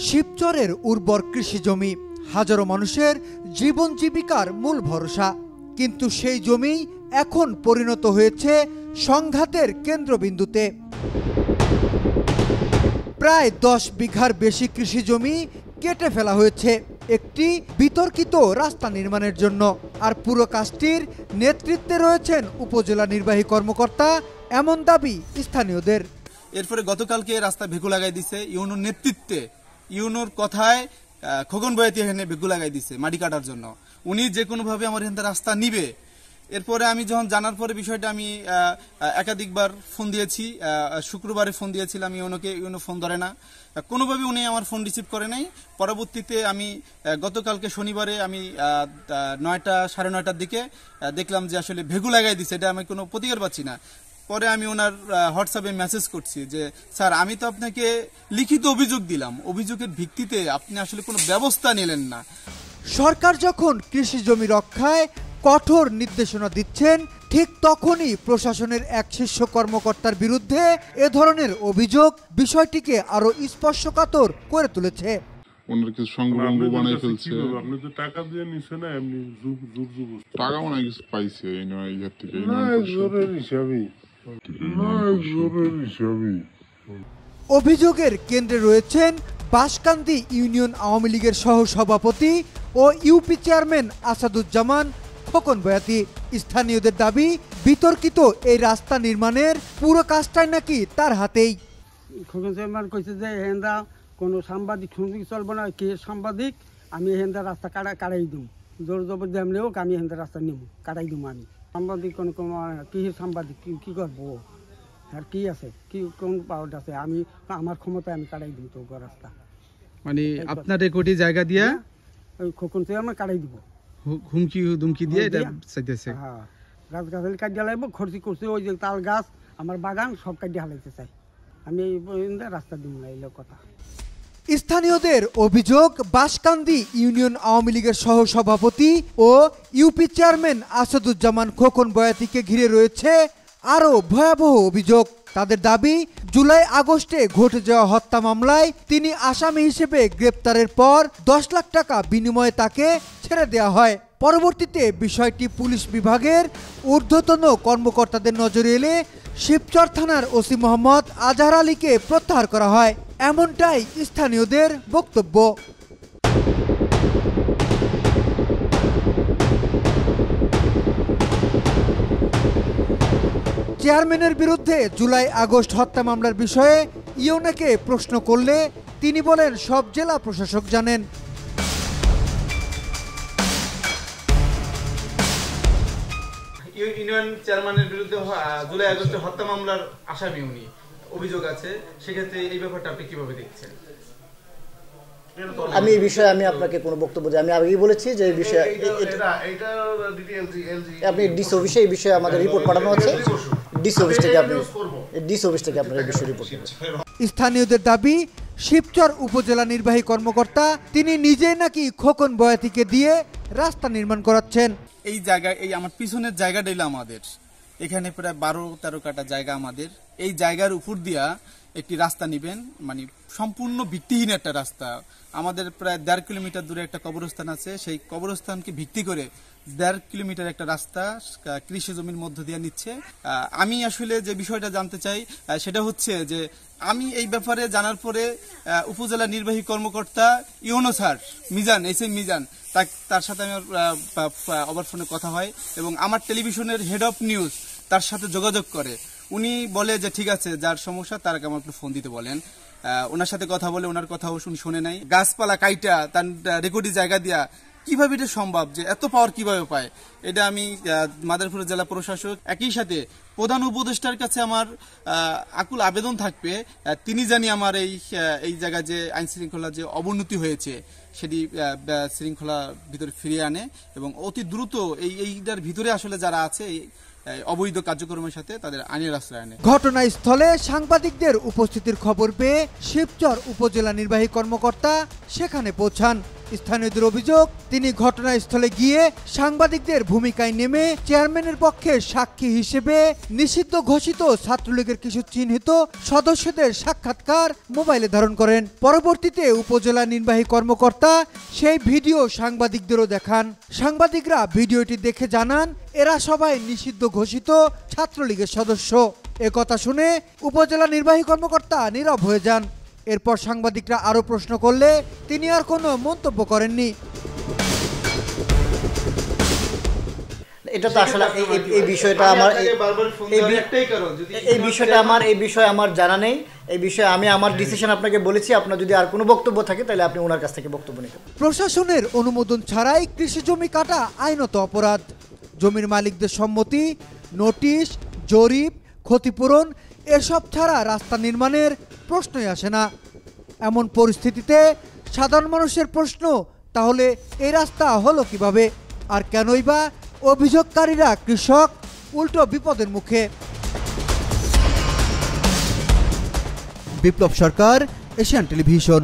শিবচরের উর্বর কৃষি জমি হাজারো মানুষের জীবন জীবিকার মূল ভরসা, কিন্তু সেই জমি এখন পরিণত হয়েছে সংঘাতের কেন্দ্রবিন্দুতে। প্রায় 10 বিঘার বেশি কৃষি জমি কেটে ফেলা হয়েছে একটি বিতর্কিত রাস্তা নির্মাণের জন্য। আর পুরো কাজটির নেতৃত্বে রয়েছেন উপজেলা নির্বাহী কর্মকর্তা, এমন দাবি স্থানীয়দের। এরপরে গতকালকে রাস্তা ভেকু লাগাই দিছে ইউনোর নেতৃত্বে, ইউনোর কথায় খোকন বয়াতি এখানে ভেকু লাগাই দিছে মাটি কাটার জন্য। উনি যে কোনোভাবে আমার এখানে রাস্তা নিবে। এরপরে আমি যখন জানার পরে বিষয়টা আমি একাধিকবার ফোন দিয়েছি, শুক্রবারে ফোন দিয়েছিলাম ইউনোকে, ইউনো ফোন ধরে না, কোনোভাবে উনি আমার ফোন রিসিভ করে নাই। পরবর্তীতে আমি গতকালকে শনিবারে আমি 9টা সাড়ে 9টার দিকে দেখলাম যে আসলে ভেগু লাগাই দিছে, এটা আমি কোনো প্রতিকার পাচ্ছি না। পরে আমি ওনার হোয়াটসঅ্যাপে মেসেজ করছি যে স্যার, আমি তো আপনাকে লিখিত অভিযোগ দিলাম, অভিযোগের ভিত্তিতে আপনি আসলে কোনো ব্যবস্থা নিলেন না। সরকার যখন কৃষি জমি রক্ষায় কঠোর নির্দেশনা দিচ্ছেন, ঠিক তখনই প্রশাসনের এক শীর্ষ কর্মকর্তার বিরুদ্ধে এ ধরনের অভিযোগ বিষয়টিকে আরো স্পর্শকাতর করে তুলেছে। ওনার কিছু সংগ্রহ বানাই ফেলছে। আপনি তো টাকা দিয়ে নিছেন না, এমনি টাকা মনে হয় কিছু পাইছে এই থেকে। অভিযোগের কেন্দ্রে রয়েছেন বাঁশকান্দি ইউনিয়ন আওয়ামী লীগের সহসভাপতি ও ইউপি চেয়ারম্যান আসাদুজ্জামান খোকন বয়াতি। স্থানীয়দের দাবি, বিতর্কিত এই রাস্তা নির্মাণের পুরো কাজটাই নাকি তার হাতেই। খোকন চেয়ারম্যান কইছে যে হেন্দা কোনো সাংবাদিক শুনবি চলবে না, কে সাংবাদিক, আমি হেন্দা রাস্তা কাটাই দিব, জোর জবর দেমলে হোক আমি হেন্দা রাস্তা নিব, কাটাই দিব। আমি সাংবাদিক কোন কি সাংবাদিক কি করবো, আর কি আছে, কি কোন পাওয়ার আছে, আমি আমার ক্ষমতায় আমি কাটাই দিব তো রাস্তা। মানে আপনার রেকর্ডি জায়গা দিয়া ওই খোকন চেয়ারম্যান কাটাই দিব, হুমকি দুমকি দিয়ে এটা চাইতেছে। হ্যাঁ, গাছ গাছালি কাটিয়ে লাগবো, খরচি করছে, ওই যে তাল গাছ আমার বাগান সব কাটিয়ে হালাইতে চাই, আমি এই রাস্তা দিব না, এই কথা। স্থানীয়দের অভিযোগ, বাঁশকান্দি ইউনিয়ন আওয়ামী লীগের সহসভাপতি ও ইউপি চেয়ারম্যান আসাদুজ্জামান খোকন বয়াতিকে ঘিরে রয়েছে আরও ভয়াবহ অভিযোগ। তাদের দাবি, জুলাই আগস্টে ঘটে যাওয়া হত্যা মামলায় তিনি আসামি হিসেবে গ্রেপ্তারের পর 10 লাখ টাকা বিনিময়ে তাকে ছেড়ে দেওয়া হয়। পরবর্তীতে বিষয়টি পুলিশ বিভাগের ঊর্ধ্বতন কর্মকর্তাদের নজরে এলে শিবচর থানার ওসি মোহাম্মদ আজহার আলীকে প্রত্যাহার করা হয়, এমনটাই স্থানীয়দের বক্তব্য। চেয়ারম্যানের বিরুদ্ধে জুলাই আগস্ট হত্যা মামলার বিষয়ে ইউনোকে প্রশ্ন করলে তিনি বলেন সব জেলা প্রশাসক জানেন। ইউনিয়ন চেয়ারম্যানের বিরুদ্ধে জুলাই আগস্টে হত্যা মামলার আসামি উনি, অভিযোগ আছে, সেক্ষেত্রে এই ব্যাপারটা আপনি কিভাবে দেখছেন? আমি এই বিষয়ে আমি আপনাকে কোনো বক্তব্য দিই, আমি আগেই বলেছি যে এই বিষয়ে আপনি ডিসি অফিসে এই বিষয়ে আমাদের রিপোর্ট পাঠানো আছে, ডিসি অফিস থেকে আপনার এই বিষয়ে রিপোর্ট দেবেন। স্থানীয়দের দাবি, শিবচর উপজেলা নির্বাহী কর্মকর্তা তিনি নিজেই নাকি খোকন বয়াতিকে দিয়ে রাস্তা নির্মাণ করাচ্ছেন। এই জায়গায়, এই আমার পিছনের জায়গাটা এলো আমাদের, এখানে প্রায় 12-13 কাটা জায়গা আমাদের। এই জায়গার উপর দিয়া একটি রাস্তা নিবেন, মানে সম্পূর্ণ ভিত্তিহীন একটা রাস্তা। আমাদের প্রায় 1.5 কিলোমিটার দূরে একটা কবরস্থান আছে, সেই কবরস্থানকে ভিত্তি করে 1.5 কিলোমিটার একটা রাস্তা কৃষি জমির মধ্য দিয়ে নিচ্ছে। আমি আসলে যে বিষয়টা জানতে চাই সেটা হচ্ছে যে, আমি এই ব্যাপারে জানার পরে উপজেলা নির্বাহী কর্মকর্তা UNO sir Mizan, SM Mizan, তার সাথে আমার ওভার ফোনে কথা হয় এবং আমার টেলিভিশনের হেড অফ নিউজ তার সাথে যোগাযোগ করে। উনি বলে যে ঠিক আছে, যার সমস্যা তারকে আমার একটু ফোন দিতে বলেন। ওনার সাথে কথা বলে ওনার কথাও শুনে নাই। গাছপালা কাইটা তার রেকর্ডি জায়গা দিয়া কিভাবে এটা সম্ভব, যে এত পাওয়ার কিভাবে পায়, এটা আমি মাদারীপুর জেলা প্রশাসক, একই সাথে প্রধান উপদেষ্টার কাছে আমার আকুল আবেদন থাকবে, তিনি জানি আমার এই জায়গায় যে আইন শৃঙ্খলা যে অবনতি হয়েছে সেটি শৃঙ্খলা ভিতরে ফিরিয়ে আনে এবং অতি দ্রুত এইটার ভিতরে আসলে যারা আছে অবৈধ কার্যক্রমের সাথে তাদের আইনের আশ্রয় আনে। ঘটনাস্থলে সাংবাদিকদের উপস্থিতির খবর পেয়ে শিবচর উপজেলা নির্বাহী কর্মকর্তা সেখানে পৌঁছান। স্থানীয়দের অভিযোগ, তিনি ঘটনাস্থলে গিয়ে সাংবাদিকদের ভূমিকায় নেমে চেয়ারম্যানের পক্ষে সাক্ষী হিসেবে নিষিদ্ধ ঘোষিত ছাত্রলীগের কিছু চিহ্নিত সদস্যদের সাক্ষাৎকার মোবাইলে ধারণ করেন। পরবর্তীতে উপজেলা নির্বাহী কর্মকর্তা সেই ভিডিও সাংবাদিকদেরও দেখান। সাংবাদিকরা ভিডিওটি দেখে জানান এরা সবাই নিষিদ্ধ ঘোষিত ছাত্রলীগের সদস্য। একথা শুনে উপজেলা নির্বাহী কর্মকর্তা নীরব হয়ে যান। এরপর সাংবাদিকরা আরো প্রশ্ন করলে তিনি আর কোনো মন্তব্য করেননি। এটা তো আসলে এই বিষয়টা এই বিষয়ে আমার জানা নেই। এই বিষয়ে আমি আমার ডিসিশন আপনাকে বলেছি। আপনার যদি আর কোনো বক্তব্য থাকে তাহলে আপনি ওনার কাছ থেকে বক্তব্য নিতে পারেন। প্রশাসনের অনুমোদন ছাড়াই কৃষি জমি কাটা আইনত অপরাধ। জমির মালিকদের সম্মতি, নোটিশ, জরিপ, ক্ষতিপূরণ এসব ছাড়া রাস্তা নির্মাণের প্রশ্নই আসে না। এমন পরিস্থিতিতে সাধারণ মানুষের প্রশ্ন, তাহলে এই রাস্তা হলো কিভাবে? আর কেনই বা অভিযোগকারীরা কৃষক উল্টো বিপদের মুখে? বিপ্লব সরকার, এশিয়ান টেলিভিশন।